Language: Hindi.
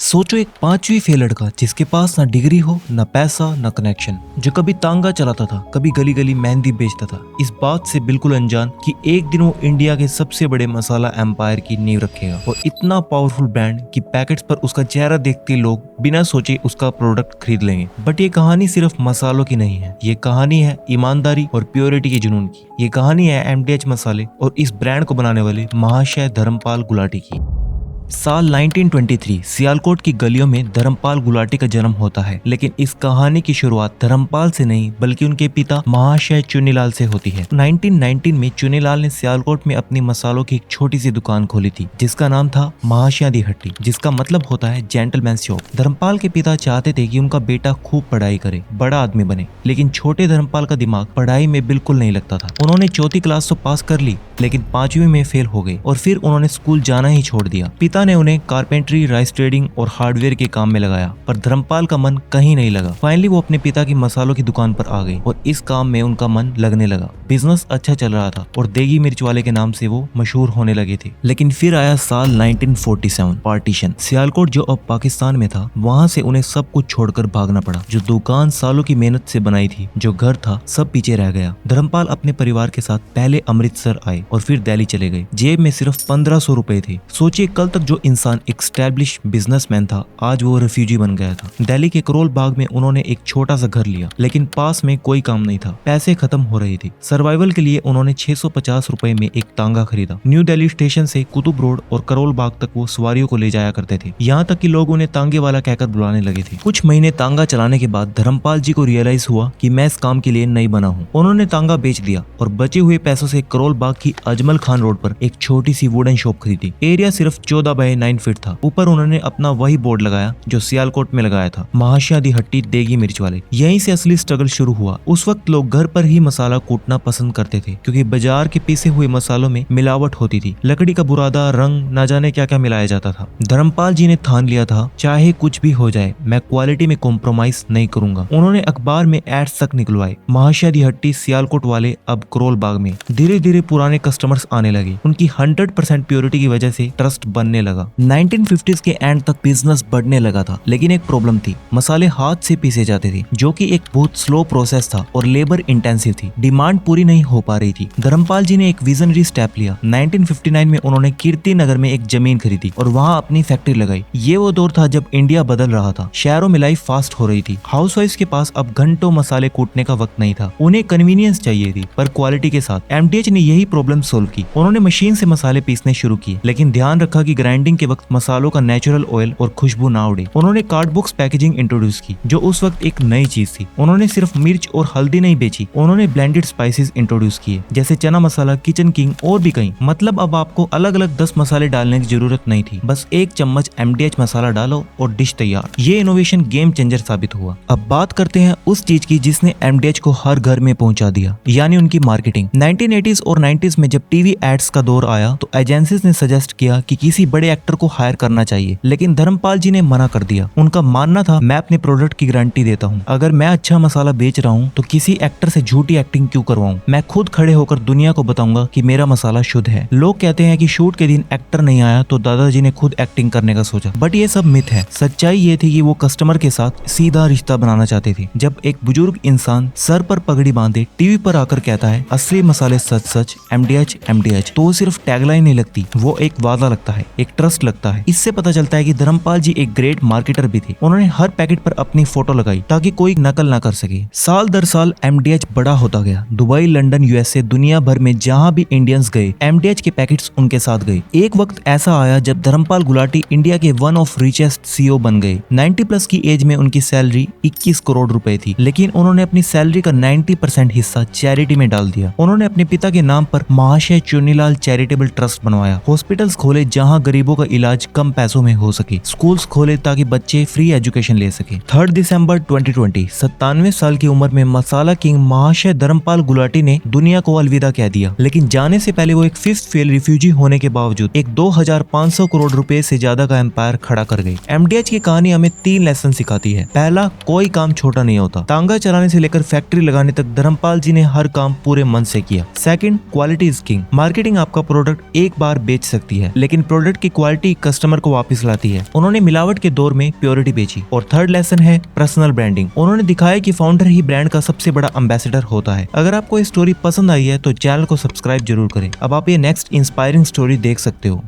सोचो एक पांचवी फेल लड़का जिसके पास ना डिग्री हो ना पैसा ना कनेक्शन, जो कभी तांगा चलाता था कभी गली गली मेहंदी बेचता था, इस बात से बिल्कुल अनजान कि एक दिन वो इंडिया के सबसे बड़े मसाला एम्पायर की नींव रखेगा और इतना पावरफुल ब्रांड कि पैकेट्स पर उसका चेहरा देखते लोग बिना सोचे उसका प्रोडक्ट खरीद लेंगे। बट ये कहानी सिर्फ मसालों की नहीं है, ये कहानी है ईमानदारी और प्योरिटी के जुनून की। ये कहानी है एमडीएच मसाले और इस ब्रांड को बनाने वाले महाशय धर्मपाल गुलाटी की। साल 1923 सियालकोट की गलियों में धर्मपाल गुलाटी का जन्म होता है, लेकिन इस कहानी की शुरुआत धर्मपाल से नहीं बल्कि उनके पिता महाशय चुन्नीलाल से होती है। 1919 में चुन्नीलाल ने सियालकोट में अपनी मसालों की एक छोटी सी दुकान खोली थी जिसका नाम था महाशय दी हट्टी, जिसका मतलब होता है जेंटलमैन शॉप। धर्मपाल के पिता चाहते थे कि उनका बेटा खूब पढ़ाई करे, बड़ा आदमी बने, लेकिन छोटे धर्मपाल का दिमाग पढ़ाई में बिल्कुल नहीं लगता था। उन्होंने चौथी क्लास तो पास कर ली, लेकिन पांचवी में फेल हो गए और फिर उन्होंने स्कूल जाना ही छोड़ दिया। पिता ने उन्हें कारपेंटरी, राइस ट्रेडिंग और हार्डवेयर के काम में लगाया, पर धर्मपाल का मन कहीं नहीं लगा। फाइनली वो अपने पिता की मसालों की दुकान पर आ गए और इस काम में उनका मन लगने लगा। बिजनेस अच्छा चल रहा था और देगी मिर्च वाले के नाम से वो मशहूर होने लगे थे। लेकिन फिर आया साल 1947, पार्टीशन। सियालकोट जो अब पाकिस्तान में था, वहाँ से उन्हें सब कुछ छोड़कर भागना पड़ा। जो दुकान सालों की मेहनत से बनाई थी, जो घर था, सब पीछे रह गया। धर्मपाल अपने परिवार के साथ पहले अमृतसर आए और फिर दिल्ली चले गए। जेब में सिर्फ 1500 रुपए थे। सोचिए, कल तक जो इंसान एक स्टैब्लिश बिजनेसमैन था, आज वो रेफ्यूजी बन गया था। दिल्ली के करोल बाग में उन्होंने एक छोटा सा घर लिया, लेकिन पास में कोई काम नहीं था, पैसे खत्म हो रहे थे। सर्वाइवल के लिए उन्होंने 650 रुपए में एक तांगा खरीदा। न्यू दिल्ली स्टेशन से कुतुब रोड और करोल बाग तक वो सवारियों को ले जाया करते थे, यहाँ तक कि लोग उन्हें तांगे वाला कहकर बुलाने लगे थे। कुछ महीने तांगा चलाने के बाद धर्मपाल जी को रियलाइज हुआ कि मैं इस काम के लिए नहीं बना हूँ। उन्होंने तांगा बेच दिया और बचे हुए पैसों से करोल बाग की अजमल खान रोड पर एक छोटी सी वुडन शॉप खरीदी। एरिया सिर्फ 14 बाय 9 फीट था। ऊपर उन्होंने अपना वही बोर्ड लगाया जो सियालकोट में लगाया था, महाशय दी हट्टी देगी मिर्च वाले। यहीं से असली स्ट्रगल शुरू हुआ। उस वक्त लोग घर पर ही मसाला कूटना पसंद करते थे, क्योंकि बाजार के पीसे हुए मसालों में मिलावट होती थी। लकड़ी का बुरादा, रंग, न जाने क्या क्या मिलाया जाता था। धर्मपाल जी ने ठान लिया था, चाहे कुछ भी हो जाए, मैं क्वालिटी में कॉम्प्रोमाइज नहीं करूंगा। उन्होंने अखबार में एड्स तक निकलवाए, महाशय दी हट्टी सियालकोट वाले अब करोल बाग में। धीरे धीरे पुराने कस्टमर्स आने लगे। उनकी 100% प्योरिटी की वजह से ट्रस्ट बनने लगा। 1950s के एंड तक बिजनेस बढ़ने लगा था, लेकिन एक प्रॉब्लम थी, मसाले हाथ से पीसे जाते थे, जो कि एक बहुत स्लो प्रोसेस था और लेबर इंटेंसिव थी। डिमांड पूरी नहीं हो पा रही थी। धर्मपाल जी ने एक विजनरी स्टेप लिया। 1959 में उन्होंने कीर्ति नगर में एक जमीन खरीदी और वहाँ अपनी फैक्ट्री लगाई। ये वो दौर था जब इंडिया बदल रहा था, शहरों में लाइफ फास्ट हो रही थी। हाउसवाइफ्स के पास अब घंटों मसाले कूटने का वक्त नहीं था, उन्हें कन्वीनियंस चाहिए थी, पर क्वालिटी के साथ। एमडीएच ने यही प्रॉब्लम सोल्व की। उन्होंने मशीन से मसाले पीसने शुरू किए, लेकिन ध्यान रखा कि ग्राइंडिंग के वक्त मसालों का नेचुरल ऑयल और खुशबू ना उड़े। उन्होंने कार्डबॉक्स पैकेजिंग इंट्रोड्यूस की, जो उस वक्त एक नई चीज थी। उन्होंने सिर्फ मिर्च और हल्दी नहीं बेची, उन्होंने ब्लेंडेड स्पाइसेस इंट्रोड्यूस किए, जैसे चना मसाला, किचन किंग और भी कई। मतलब अब आपको अलग अलग 10 मसाले डालने की जरूरत नहीं थी, बस एक चम्मच एमडीएच मसाला डालो और डिश तैयार। ये इनोवेशन गेम चेंजर साबित हुआ। अब बात करते हैं उस चीज की जिसने एमडीएच को हर घर में पहुंचा दिया, यानी उनकी मार्केटिंग। 1980s और 90s में जब टीवी एड्स का दौर आया तो एजेंसीज ने सजेस्ट किया कि किसी बड़े एक्टर को हायर करना चाहिए, लेकिन धर्मपाल जी ने मना कर दिया। उनका मानना था, मैं अपने प्रोडक्ट की गारंटी देता हूँ, अगर मैं अच्छा मसाला बेच रहा हूँ तो किसी एक्टर से झूठी एक्टिंग क्यों करवाऊं। मैं खुद खड़े होकर दुनिया को बताऊंगा कि मेरा मसाला शुद्ध है। लोग कहते हैं कि शूट के दिन एक्टर नहीं आया तो दादाजी ने खुद एक्टिंग करने का सोचा, बट ये सब मिथ है। सच्चाई ये थी कि वो कस्टमर के साथ सीधा रिश्ता बनाना चाहते थे। जब एक बुजुर्ग इंसान सर पर पगड़ी बांधे टीवी पर आकर कहता है असली मसाले सच सच, एमडीएच एमडीएच, तो वो सिर्फ टैगलाइन नहीं लगती, वो एक वादा लगता है, एक ट्रस्ट लगता है। इससे पता चलता है कि धर्मपाल जी एक ग्रेट मार्केटर भी थे। उन्होंने हर पैकेट पर अपनी फोटो लगाई ताकि कोई नकल ना कर सके। साल दर साल एमडीएच बड़ा होता गया। दुबई, लंदन, यूएसए, दुनिया भर में जहां भी इंडियंस गए, एमडीएच के पैकेट्स उनके साथ गए। एक वक्त ऐसा आया जब धर्मपाल गुलाटी इंडिया के वन ऑफ रिचेस्ट सीईओ बन गए। 90 प्लस की एज में उनकी सैलरी 21 करोड़ रुपए थी, लेकिन उन्होंने अपनी सैलरी का 90% हिस्सा चैरिटी में डाल दिया। उन्होंने अपने पिता के नाम पर महाशय चुन्नीलाल चैरिटेबल ट्रस्ट बनवाया। हॉस्पिटल्स खोले जहाँ गरीबों का इलाज कम पैसों में हो सके। स्कूल्स खोले ताकि बच्चे फ्री एजुकेशन ले सके। 3 दिसंबर 2020, 97 साल की उम्र में मसाला किंग महाशय धर्मपाल गुलाटी ने दुनिया को अलविदा कह दिया। लेकिन जाने से पहले वो एक 5th फेल रिफ्यूजी होने के बावजूद एक 2500 करोड़ रुपए से ज्यादा का एम्पायर खड़ा कर गई। एमडीएच की कहानी हमें 3 लेसन सिखाती है। पहला, कोई काम छोटा नहीं होता। तांगा चलाने से लेकर फैक्ट्री लगाने तक धर्मपाल जी ने हर काम पूरे मन से किया। Second, quality is king. Marketing आपका प्रोडक्ट एक बार बेच सकती है, लेकिन प्रोडक्ट की क्वालिटी कस्टमर को वापस लाती है। उन्होंने मिलावट के दौर में प्योरिटी बेची। और थर्ड लेसन है पर्सनल ब्रांडिंग। उन्होंने दिखाया कि फाउंडर ही ब्रांड का सबसे बड़ा एम्बेसडर होता है। अगर आपको ये स्टोरी पसंद आई है तो चैनल को सब्सक्राइब जरूर करें। अब आप ये नेक्स्ट इंस्पायरिंग स्टोरी देख सकते हो।